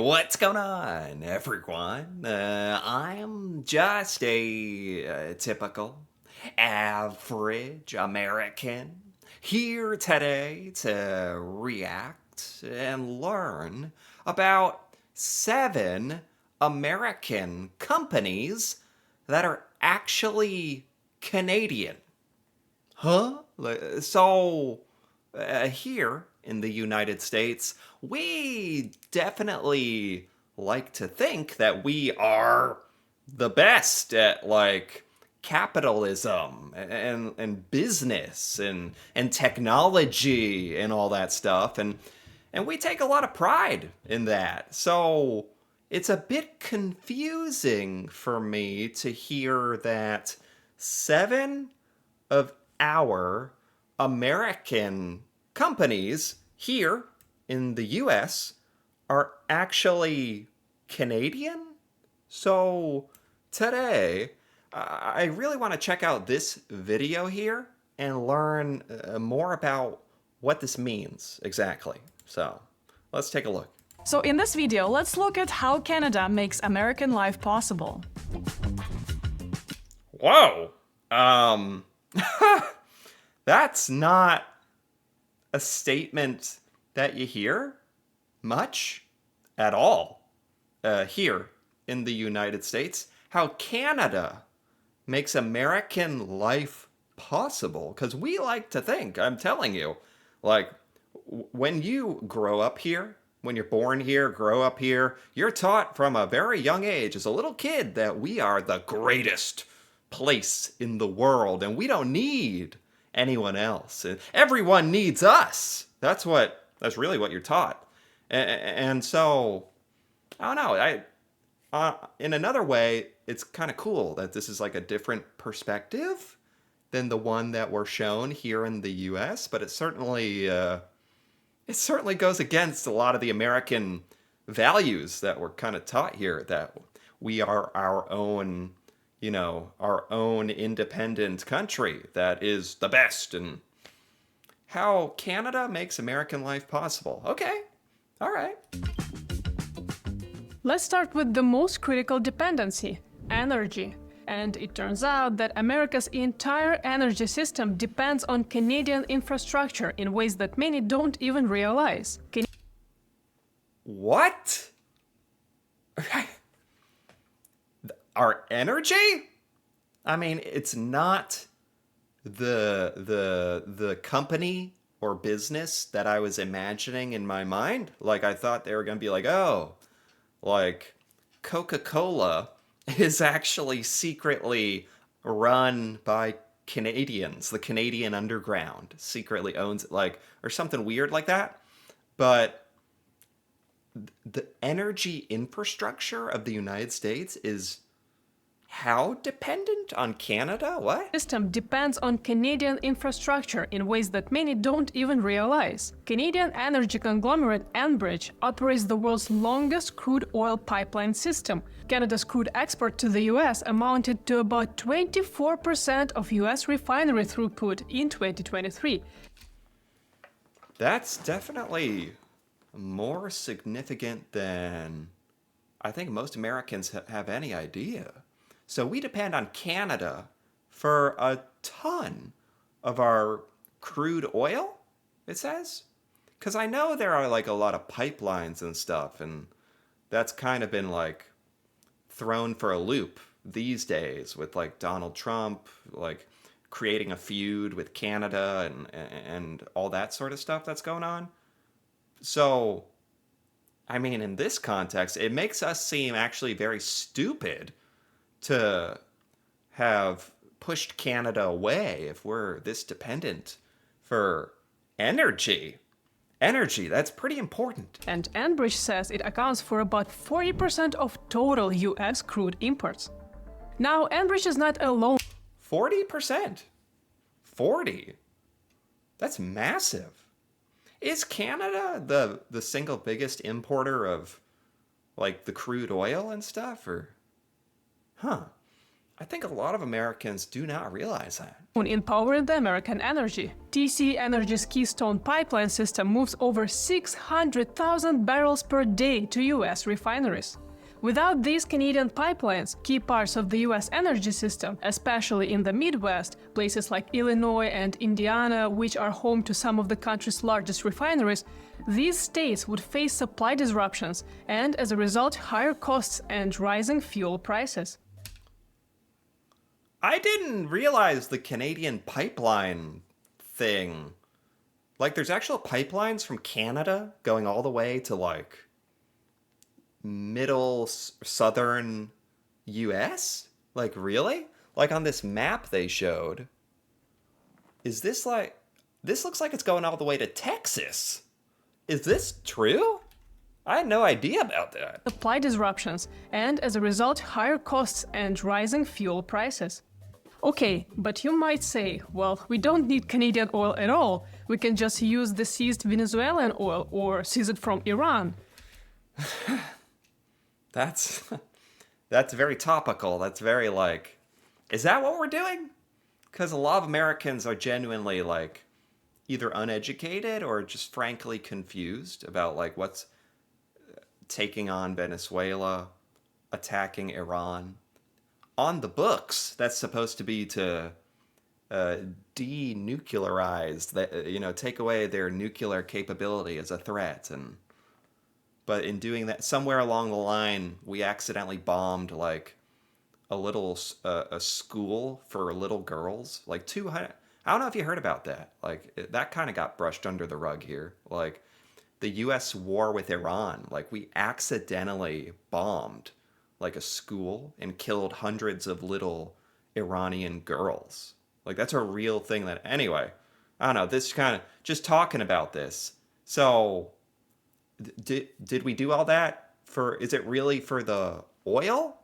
What's going on, everyone? I'm just a typical, average American here today to react and learn about 7 American companies that are actually Canadian. Huh? Here in the United States, we definitely like to think that we are the best at capitalism and business and technology and all that stuff and we take a lot of pride in that. So it's a bit confusing for me to hear that 7 of our American companies here in the US are actually Canadian. So today, I really want to check out this video here and learn more about what this means exactly. So let's take a look. So in this video, let's look at how Canada makes American life possible. Whoa. That's not a statement that you hear much at all here in the United States. How Canada makes American life possible. Because we like to think, I'm telling you, like when you grow up here, when you're born here, grow up here, you're taught from a very young age as a little kid that we are the greatest place in the world and we don't need anyone else. Everyone needs us. That's really what you're taught. And so I don't know. In another way, it's kind of cool that this is like a different perspective than the one that we're shown here in the U.S. But it certainly goes against a lot of the American values that we're kind of taught here. That we are our own, our own independent country that is the best, and how Canada makes American life possible. Okay, all right. Let's start with the most critical dependency, energy. And it turns out that America's entire energy system depends on Canadian infrastructure in ways that many don't even realize. What? Our energy? I mean, it's not the company or business that I was imagining in my mind. Like I thought they were going to be like, "Oh, like Coca-Cola is actually secretly run by Canadians. The Canadian Underground secretly owns it, like, or something weird like that." But the energy infrastructure of the United States is how dependent on Canada? What? System depends on Canadian infrastructure in ways that many don't even realize. Canadian energy conglomerate Enbridge operates the world's longest crude oil pipeline system. Canada's crude export to the US amounted to about 24% of US refinery throughput in 2023. That's definitely more significant than I think most Americans have any idea. So we depend on Canada for a ton of our crude oil, it says. Because I know there are like a lot of pipelines and stuff, and that's kind of been like thrown for a loop these days with like Donald Trump, like creating a feud with Canada and all that sort of stuff that's going on. So, I mean, in this context, it makes us seem actually very stupid to have pushed Canada away if we're this dependent for energy. Energy, that's pretty important. And Enbridge says it accounts for about 40% of total US crude imports. Now, Enbridge is not alone. 40%. 40. That's massive. Is Canada the single biggest importer of like the crude oil and stuff, or huh? I think a lot of Americans do not realize that. In powering the American energy. TC Energy's Keystone pipeline system moves over 600,000 barrels per day to US refineries. Without these Canadian pipelines, key parts of the US energy system, especially in the Midwest, places like Illinois and Indiana, which are home to some of the country's largest refineries, these states would face supply disruptions and, as a result, higher costs and rising fuel prices. I didn't realize the Canadian pipeline thing. Like, there's actual pipelines from Canada going all the way to, like, southern US? Like, really? Like, on this map they showed. Is this like. This looks like it's going all the way to Texas. Is this true? I had no idea about that. Supply disruptions and, as a result, higher costs and rising fuel prices. Okay, but you might say, well, we don't need Canadian oil at all. We can just use the seized Venezuelan oil or seize it from Iran. That's very topical. That's very like, is that what we're doing? Because a lot of Americans are genuinely like either uneducated or just frankly confused about like what's taking on Venezuela, attacking Iran. On the books, that's supposed to be to denuclearize, take away their nuclear capability as a threat. But in doing that, somewhere along the line, we accidentally bombed like a school for little girls, like 200. I don't know if you heard about that. Like that kind of got brushed under the rug here. Like the U.S. war with Iran, like we accidentally bombed like a school and killed hundreds of little Iranian girls. Like that's a real thing that anyway, I don't know, this kind of just talking about this. So did we do all that for, is it really for the oil?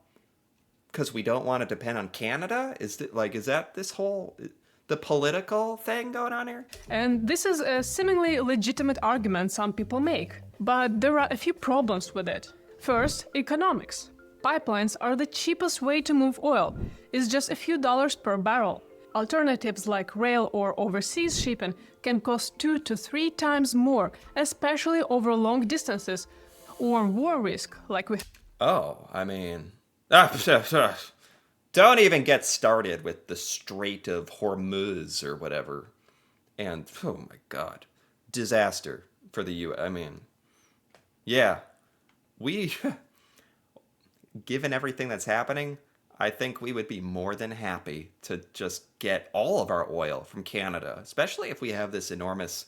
Because we don't want to depend on Canada? Is that this whole the political thing going on here? And this is a seemingly legitimate argument some people make, but there are a few problems with it. First, economics. Pipelines are the cheapest way to move oil. It's just a few dollars per barrel. Alternatives like rail or overseas shipping can cost 2 to 3 times more, especially over long distances, or war risk like we. Oh, I mean, don't even get started with the Strait of Hormuz or whatever. And oh my God, disaster for the U.S. I mean, yeah, we. Given everything that's happening, I think we would be more than happy to just get all of our oil from Canada, especially if we have this enormous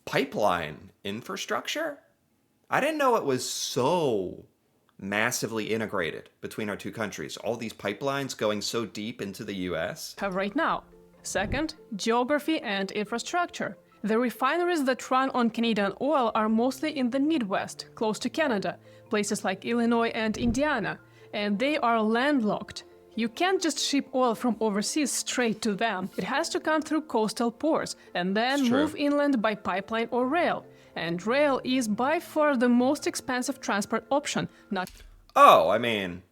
pipeline infrastructure. I didn't know it was so massively integrated between our two countries. All these pipelines going so deep into the US. Have right now. Second, geography and infrastructure. The refineries that run on Canadian oil are mostly in the Midwest, close to Canada, places like Illinois and Indiana, and they are landlocked. You can't just ship oil from overseas straight to them. It has to come through coastal ports and then move inland by pipeline or rail. And rail is by far the most expensive transport option. Oh, I mean,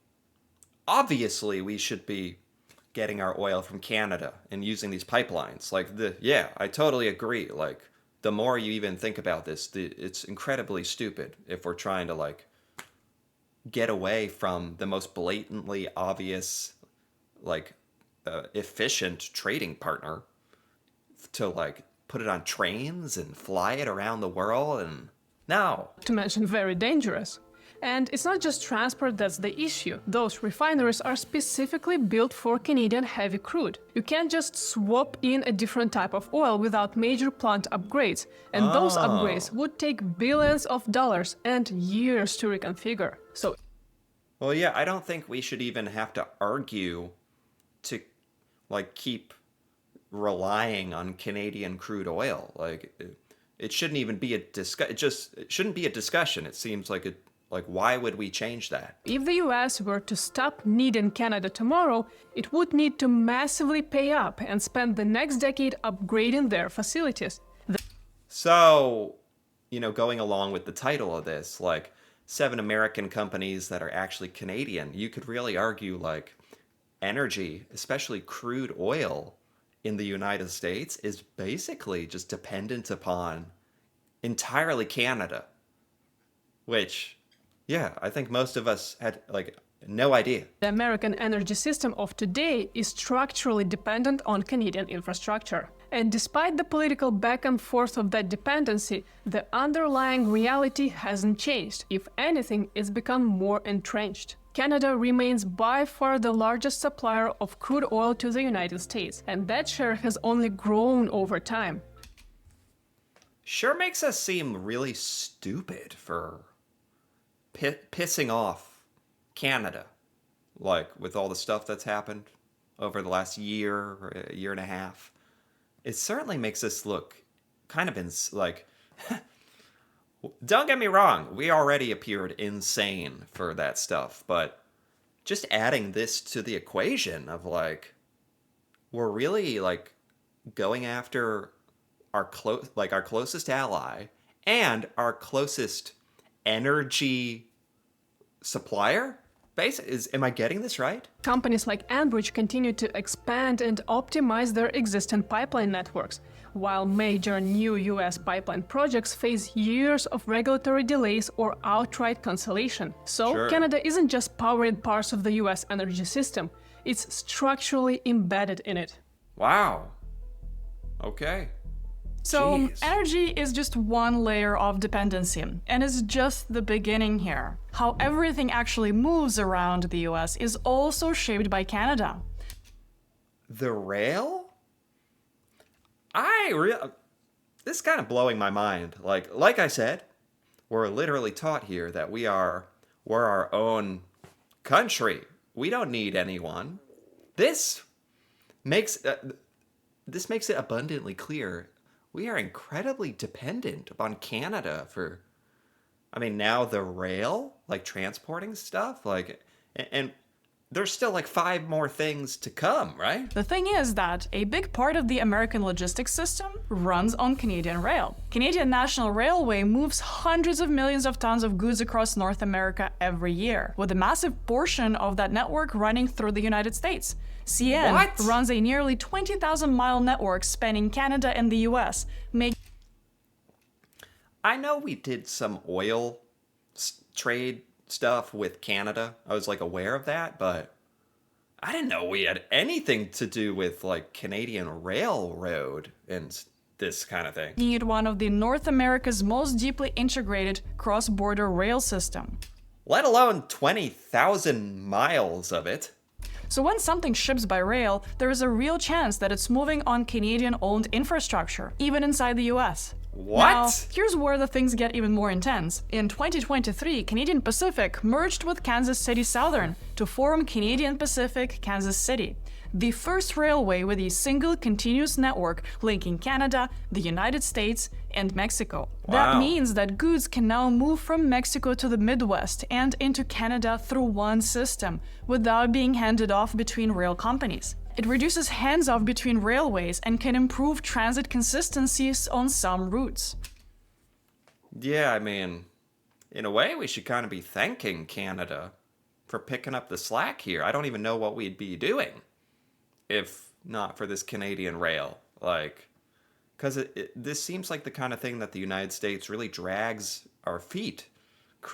obviously we should be getting our oil from Canada and using these pipelines. I totally agree. Like, the more you even think about this, it's incredibly stupid if we're trying to, like, get away from the most blatantly obvious, like, efficient trading partner to, like, put it on trains and fly it around the world, and no. To mention very dangerous. And it's not just transport that's the issue. Those refineries are specifically built for Canadian heavy crude. You can't just swap in a different type of oil without major plant upgrades. And those upgrades would take billions of dollars and years to reconfigure. Well, yeah, I don't think we should even have to argue to, like, keep relying on Canadian crude oil. Like, it shouldn't even be a it shouldn't be a discussion. It seems like it. Like, why would we change that? If the US were to stop needing Canada tomorrow, it would need to massively pay up and spend the next decade upgrading their facilities. So, going along with the title of this, like, 7 American companies that are actually Canadian, you could really argue, like, energy, especially crude oil in the United States, is basically just dependent upon entirely Canada, which, yeah, I think most of us had like no idea. The American energy system of today is structurally dependent on Canadian infrastructure. And despite the political back and forth of that dependency, the underlying reality hasn't changed. If anything, it's become more entrenched. Canada remains by far the largest supplier of crude oil to the United States, and that share has only grown over time. Sure makes us seem really stupid for pissing off Canada, like with all the stuff that's happened over the last year or a year and a half. It certainly makes us look kind of like, don't get me wrong, we already appeared insane for that stuff, but just adding this to the equation of like, we're really like going after our our closest ally and our closest energy supplier base. Am I getting this right? Companies like Enbridge continue to expand and optimize their existing pipeline networks, while major new US pipeline projects face years of regulatory delays or outright cancellation. So, Sure. Canada isn't just powering parts of the US energy system, it's structurally embedded in it. Wow. Okay. So, Jeez. energy is just one layer of dependency, and it's just the beginning here. How everything actually moves around the US is also shaped by Canada. The rail? This is kind of blowing my mind. Like I said, we're literally taught here that we're our own country. We don't need anyone. This makes it abundantly clear we are incredibly dependent upon Canada for, I mean, now the rail, like transporting stuff, and there's still like 5 more things to come, right? The thing is that a big part of the American logistics system runs on Canadian rail. Canadian National Railway moves hundreds of millions of tons of goods across North America every year, with a massive portion of that network running through the United States. CN What? runs a nearly 20,000-mile network spanning Canada and the US, making I know we did some oil trade stuff with Canada. I was like aware of that, but I didn't know we had anything to do with like Canadian Railroad and this kind of thing. it one of the North America's most deeply integrated cross-border rail system. Let alone 20,000 miles of it. So when something ships by rail, there is a real chance that it's moving on Canadian-owned infrastructure, even inside the US. What? Now, here's where the things get even more intense. In 2023, Canadian Pacific merged with Kansas City Southern to form Canadian Pacific Kansas City, the first railway with a single continuous network linking Canada, the United States, and Mexico. That Wow. means that goods can now move from Mexico to the Midwest and into Canada through one system, without being handed off between rail companies. It reduces hands-off between railways and can improve transit consistencies on some routes. Yeah, I mean, in a way, we should kind of be thanking Canada for picking up the slack here. I don't even know what we'd be doing if not for this Canadian rail. Like, because this seems like the kind of thing that the United States really drags our feet,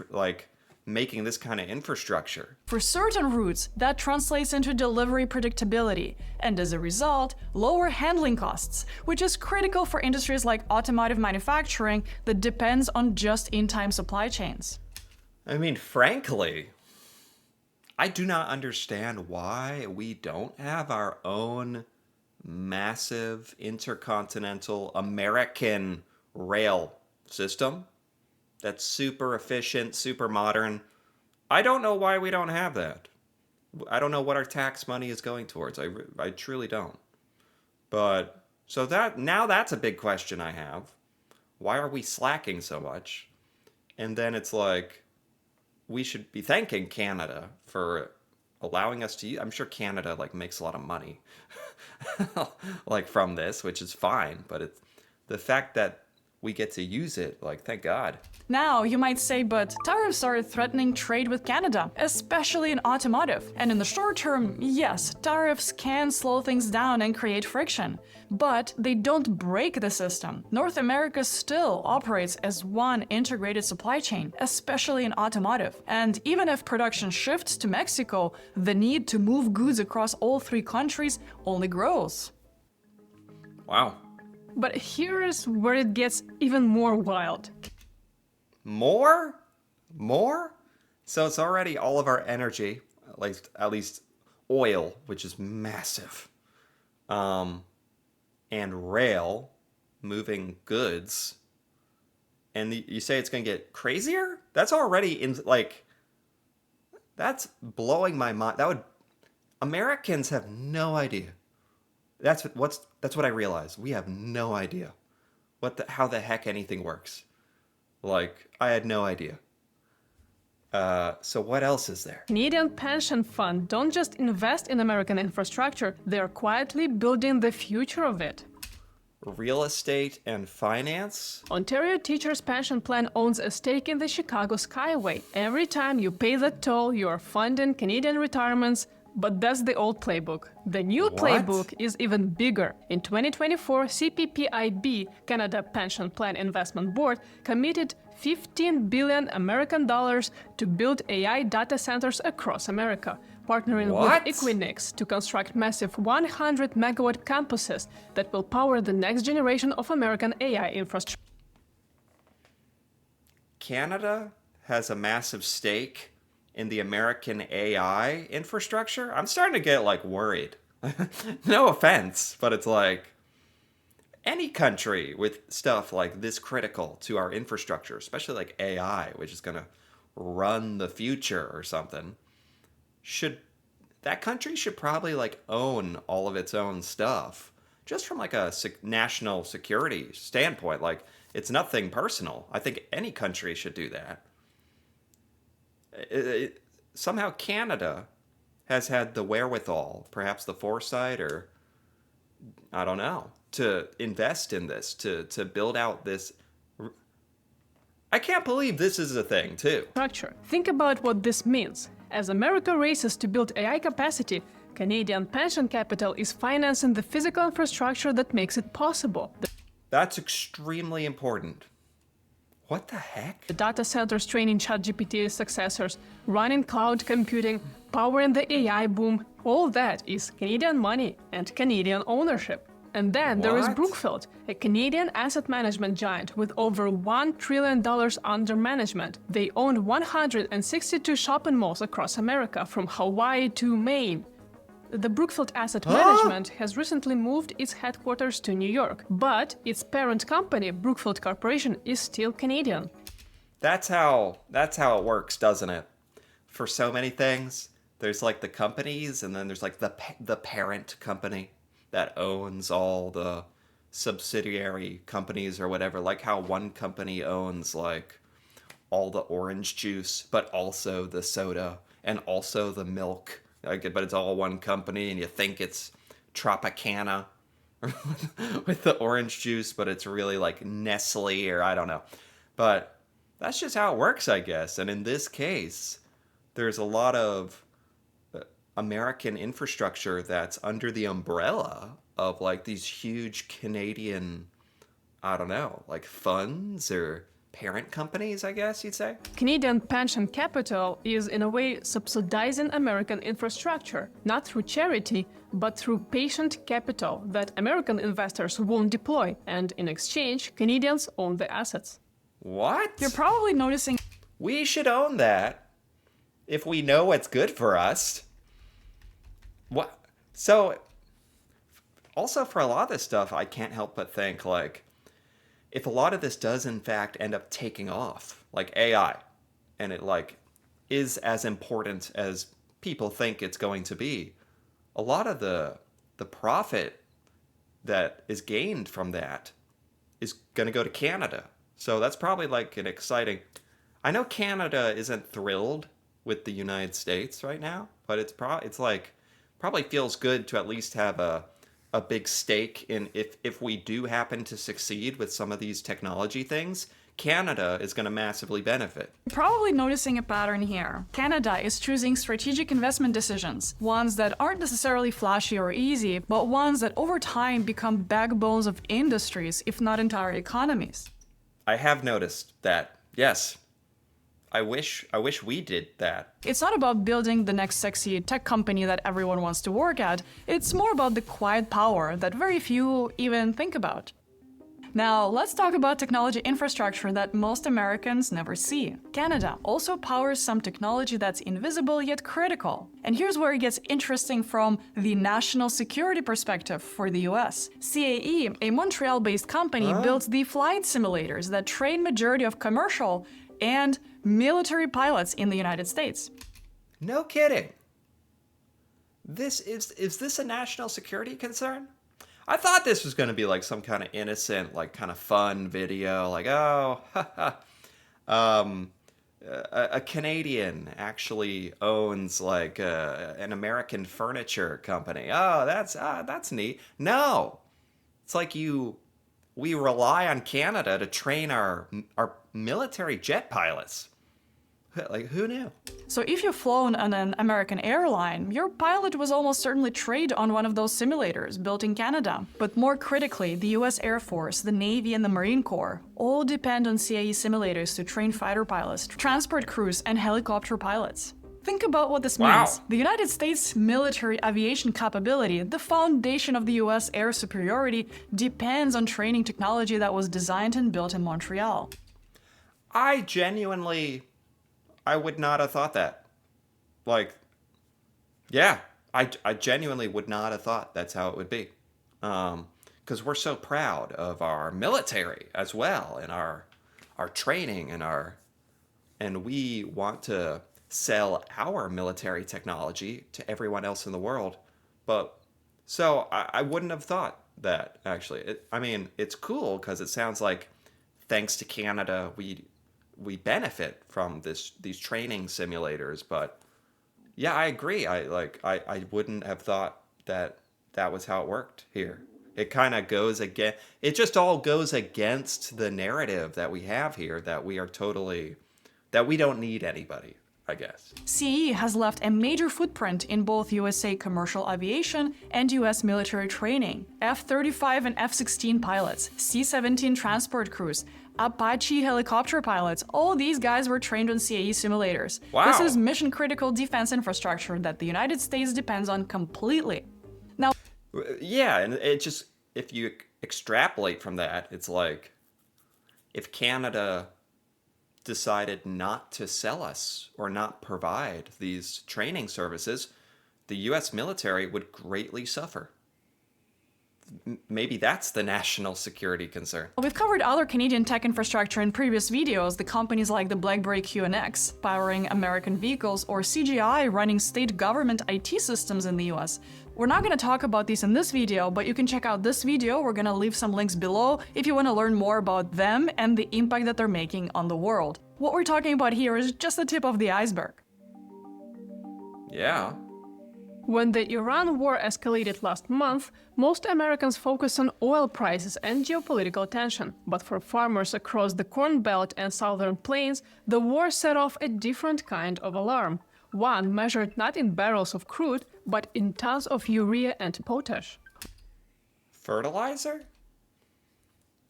like making this kind of infrastructure. For certain routes, that translates into delivery predictability, and as a result, lower handling costs, which is critical for industries like automotive manufacturing that depends on just-in-time supply chains. I mean, frankly, I do not understand why we don't have our own massive intercontinental American rail system that's super efficient, super modern. I don't know why we don't have that. I don't know what our tax money is going towards. I truly don't. But so that's a big question I have. Why are we slacking so much? And then it's like, we should be thanking Canada for allowing us to use. I'm sure Canada like makes a lot of money like from this, which is fine, but it's the fact that we get to use it. Like, thank God. Now, you might say, but tariffs are threatening trade with Canada, especially in automotive. And in the short term, yes, tariffs can slow things down and create friction. But they don't break the system. North America still operates as one integrated supply chain, especially in automotive. And even if production shifts to Mexico, the need to move goods across all three countries only grows. Wow. But here's where it gets even more wild. More? More? So it's already all of our energy, at least oil, which is massive, and rail, moving goods. And you say it's going to get crazier? That's already that's blowing my mind. Americans have no idea. That's what I realized. We have no idea how the heck anything works. Like, I had no idea. So what else is there? Canadian pension fund don't just invest in American infrastructure, they're quietly building the future of it. Real estate and finance? Ontario Teachers Pension Plan owns a stake in the Chicago Skyway. Every time you pay that toll, you are funding Canadian retirements. But that's the old playbook. The new playbook is even bigger. In 2024, CPPIB, Canada Pension Plan Investment Board, committed 15 billion American dollars to build AI data centers across America, partnering with Equinix to construct massive 100 megawatt campuses that will power the next generation of American AI infrastructure. Canada has a massive stake in the American AI infrastructure. I'm starting to get worried. No offense, but it's like any country with stuff like this critical to our infrastructure, especially like AI, which is going to run the future or something, that country should probably own all of its own stuff, just from a national security standpoint. It's nothing personal. I think any country should do that. Somehow Canada has had the wherewithal, perhaps the foresight, or I don't know, to invest in this, to build out this. I can't believe this is a thing, too. Think about what this means. As America races to build AI capacity, Canadian pension capital is financing the physical infrastructure that makes it possible. That's extremely important. What the heck? The data centers training ChatGPT's successors, running cloud computing, powering the AI boom, all that is Canadian money and Canadian ownership. And then there is Brookfield, a Canadian asset management giant with over $1 trillion under management. They own 162 shopping malls across America, from Hawaii to Maine. The Brookfield Asset Management has recently moved its headquarters to New York, but its parent company, Brookfield Corporation, is still Canadian. That's how it works, doesn't it? For so many things, there's the companies, and then there's the parent company that owns all the subsidiary companies or whatever. Like how one company owns all the orange juice, but also the soda and also the milk. But it's all one company, and you think it's Tropicana with the orange juice, but it's really Nestle, or I don't know. But that's just how it works, I guess. And in this case, there's a lot of American infrastructure that's under the umbrella of these huge Canadian, I don't know, funds or parent companies, I guess you'd say. Canadian pension capital is, in a way, subsidizing American infrastructure, not through charity, but through patient capital that American investors won't deploy, and in exchange, Canadians own the assets. What? You're probably noticing We should own that if we know what's good for us. What? So, also for a lot of this stuff, I can't help but think if a lot of this does in fact end up taking off, like AI, and it is as important as people think it's going to be, a lot of the profit that is gained from that is going to go to Canada. So that's probably an exciting. I know Canada isn't thrilled with the United States right now, but it's probably feels good to at least have a a big stake in if we do happen to succeed with some of these technology things, Canada is going to massively benefit. You're probably noticing a pattern here. Canada is choosing strategic investment decisions, ones that aren't necessarily flashy or easy, but ones that over time become backbones of industries, if not entire economies. I have noticed that. Yes. I wish we did that. It's not about building the next sexy tech company that everyone wants to work at, it's more about the quiet power that very few even think about. Now, let's talk about technology infrastructure that most Americans never see. Canada also powers some technology that's invisible yet critical. And here's where it gets interesting from the national security perspective for the US. CAE, a Montreal-based company, builds the flight simulators that train majority of commercial and military pilots in the United States. No kidding. Is this a national security concern? I thought this was going to be like some kind of innocent, like kind of fun video, like, oh, a Canadian actually owns like an American furniture company. Oh, that's neat. No, it's like we rely on Canada to train our military jet pilots. Like, who knew? So if you've flown on an American airline, your pilot was almost certainly trained on one of those simulators built in Canada. But more critically, the US Air Force, the Navy, and the Marine Corps all depend on CAE simulators to train fighter pilots, transport crews, and helicopter pilots. Think about what this means. The United States military aviation capability, the foundation of the US air superiority, depends on training technology that was designed and built in Montreal. I would not have thought that. Like, yeah, I genuinely would not have thought that's how it would be. Because we're so proud of our military as well, and our training and we want to sell our military technology to everyone else in the world. But so I wouldn't have thought that actually. It's cool because it sounds like thanks to Canada we benefit from these training simulators, but yeah, I agree. I wouldn't have thought that was how it worked here. It kind of goes again. It just all goes against the narrative that we have here that we don't need anybody, I guess. CAE has left a major footprint in both USA commercial aviation and US military training. F-35 and F-16 pilots, C-17 transport crews, Apache helicopter pilots, all these guys were trained on CAE simulators. Wow. This is mission-critical defense infrastructure that the United States depends on completely. Now, yeah, and it just, if you extrapolate from that, it's like, if Canada decided not to sell us or not provide these training services, the US military would greatly suffer. Maybe that's the national security concern. we've covered other Canadian tech infrastructure in previous videos, the companies like the BlackBerry QNX, powering American vehicles, or CGI running state government IT systems in the US. We're not going to talk about these in this video, but you can check out this video. We're going to leave some links below if you want to learn more about them and the impact that they're making on the world. What we're talking about here is just the tip of the iceberg. Yeah. When the Iran war escalated last month, most Americans focused on oil prices and geopolitical tension. But for farmers across the Corn Belt and Southern Plains, the war set off a different kind of alarm. One measured not in barrels of crude, but in tons of urea and potash. Fertilizer?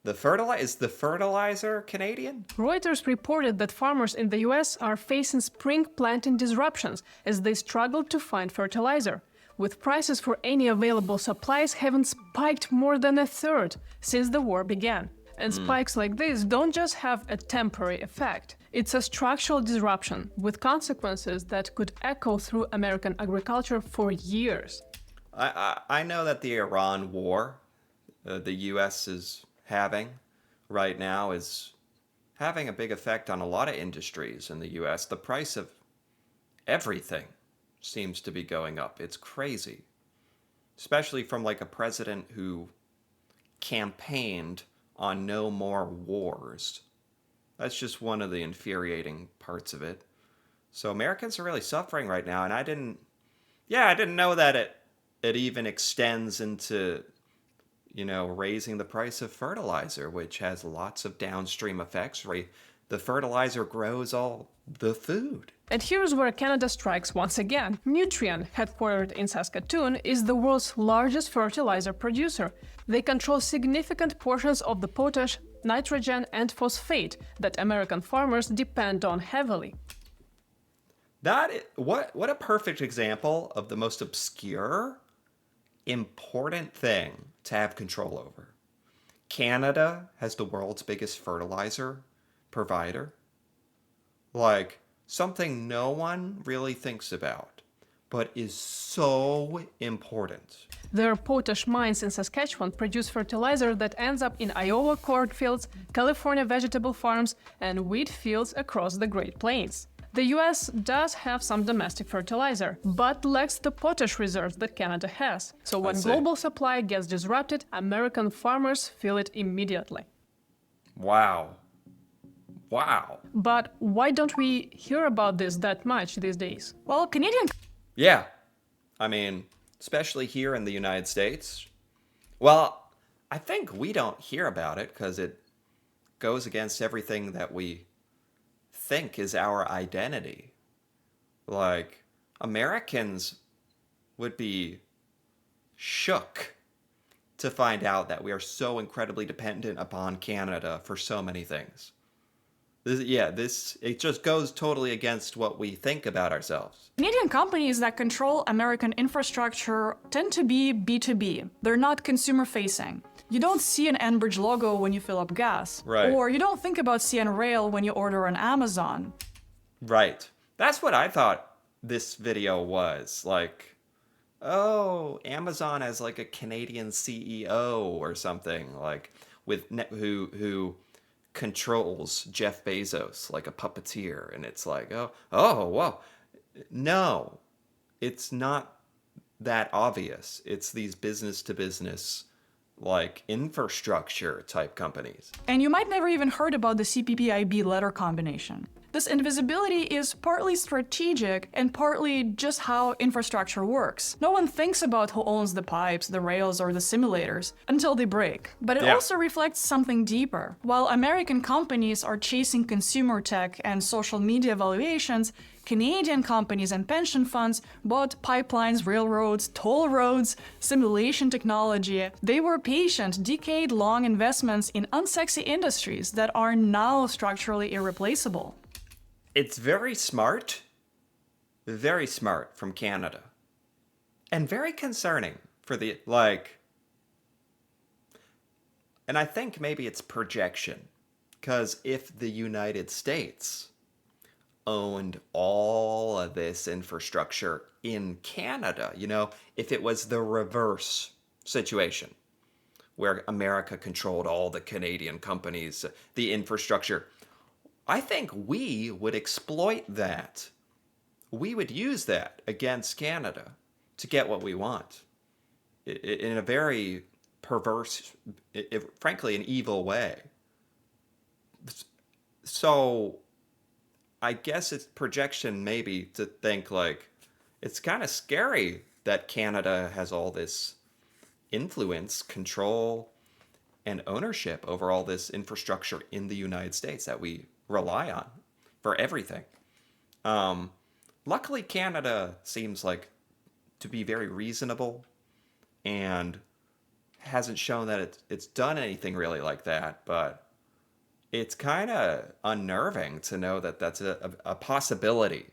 Is the fertilizer Canadian? Reuters reported that farmers in the US are facing spring planting disruptions as they struggle to find fertilizer, with prices for any available supplies having spiked more than a third since the war began. And spikes like this don't just have a temporary effect. It's a structural disruption with consequences that could echo through American agriculture for years. I know that the Iran war, the U.S. is having right now, is having a big effect on a lot of industries in the U.S. The price of everything seems to be going up. It's crazy, especially from like a president who campaigned on no more wars. That's just one of the infuriating parts of it. So Americans are really suffering right now, and I didn't know that it even extends into, raising the price of fertilizer, which has lots of downstream effects, right? The fertilizer grows all the food. And here's where Canada strikes once again. Nutrien, headquartered in Saskatoon, is the world's largest fertilizer producer. They control significant portions of the potash, nitrogen, and phosphate that American farmers depend on heavily. What a perfect example of the most obscure, important thing to have control over. Canada has the world's biggest fertilizer provider. Like, something no one really thinks about, but is so important. Their potash mines in Saskatchewan produce fertilizer that ends up in Iowa cornfields, California vegetable farms, and wheat fields across the Great Plains. The US does have some domestic fertilizer, but lacks the potash reserves that Canada has. So when global supply gets disrupted, American farmers feel it immediately. Wow. But why don't we hear about this that much these days? Well, Canadian... Yeah. I mean, especially here in the United States. Well, I think we don't hear about it because it goes against everything that we think is our identity. Like, Americans would be shook to find out that we are so incredibly dependent upon Canada for so many things. It just goes totally against what we think about ourselves. Canadian companies that control American infrastructure tend to be B2B. They're not consumer-facing. You don't see an Enbridge logo when you fill up gas. Right. Or you don't think about CN Rail when you order on Amazon. Right. That's what I thought this video was. Like, oh, Amazon has like a Canadian CEO or something, like who controls Jeff Bezos like a puppeteer, and it's like, oh, whoa. No, it's not that obvious. It's these business to business, like infrastructure type companies. And you might never even heard about the CPPIB letter combination. This invisibility is partly strategic and partly just how infrastructure works. No one thinks about who owns the pipes, the rails, or the simulators until they break. But it also reflects something deeper. While American companies are chasing consumer tech and social media valuations, Canadian companies and pension funds bought pipelines, railroads, toll roads, simulation technology. They were patient, decade-long investments in unsexy industries that are now structurally irreplaceable. It's very smart from Canada. And very concerning for and I think maybe it's projection. Because if the United States owned all of this infrastructure in Canada, if it was the reverse situation, where America controlled all the Canadian companies, the infrastructure, I think we would exploit that. We would use that against Canada to get what we want in a very perverse, frankly, an evil way. So I guess it's projection maybe to think like it's kind of scary that Canada has all this influence, control, and ownership over all this infrastructure in the United States that we rely on for everything. Luckily, Canada seems like to be very reasonable and hasn't shown that it's done anything really like that, but it's kind of unnerving to know that that's a possibility,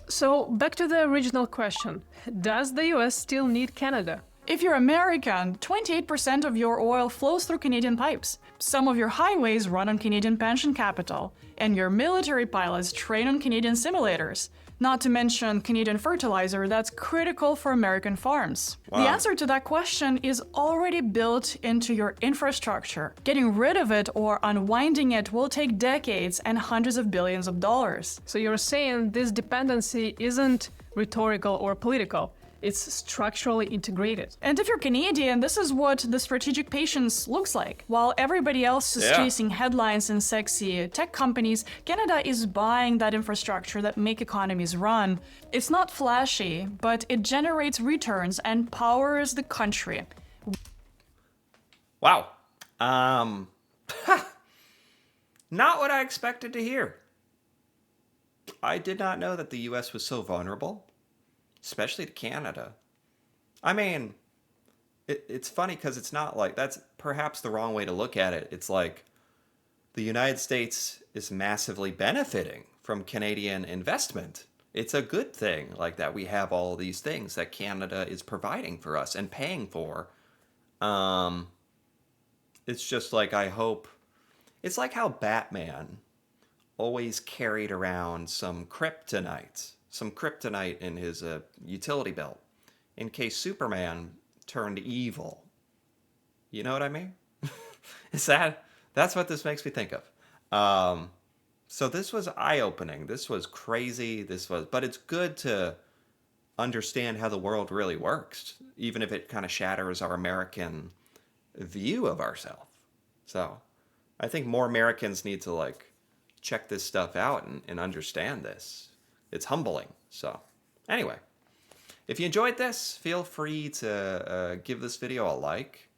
So back to the original question. Does the US still need Canada? If you're American, 28% of your oil flows through Canadian pipes. Some of your highways run on Canadian pension capital, and your military pilots train on Canadian simulators. Not to mention Canadian fertilizer that's critical for American farms. Wow. The answer to that question is already built into your infrastructure. Getting rid of it or unwinding it will take decades and hundreds of billions of dollars. So you're saying this dependency isn't rhetorical or political. It's structurally integrated. And if you're Canadian, this is what the strategic patience looks like. While everybody else is Yeah. chasing headlines and sexy tech companies, Canada is buying that infrastructure that make economies run. It's not flashy, but it generates returns and powers the country. Wow. Not what I expected to hear. I did not know that the US was so vulnerable, especially to Canada. I mean, it's funny because it's not like that's perhaps the wrong way to look at it. It's like the United States is massively benefiting from Canadian investment. It's a good thing, like that we have all these things that Canada is providing for us and paying for. It's just like I hope. It's like how Batman always carried around some kryptonite in his utility belt in case Superman turned evil. You know what I mean? That's what this makes me think of. So this was eye-opening. This was crazy. But it's good to understand how the world really works, even if it kind of shatters our American view of ourselves. So I think more Americans need to like check this stuff out and understand this. It's humbling. So anyway, if you enjoyed this, feel free to give this video a like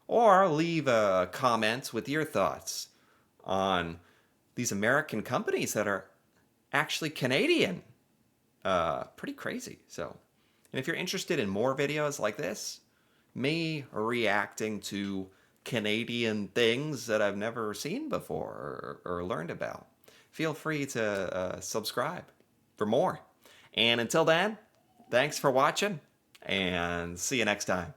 or leave a comment with your thoughts on these American companies that are actually Canadian. Pretty crazy. So, and if you're interested in more videos like this, me reacting to Canadian things that I've never seen before or learned about, feel free to subscribe for more. And until then, thanks for watching and see you next time.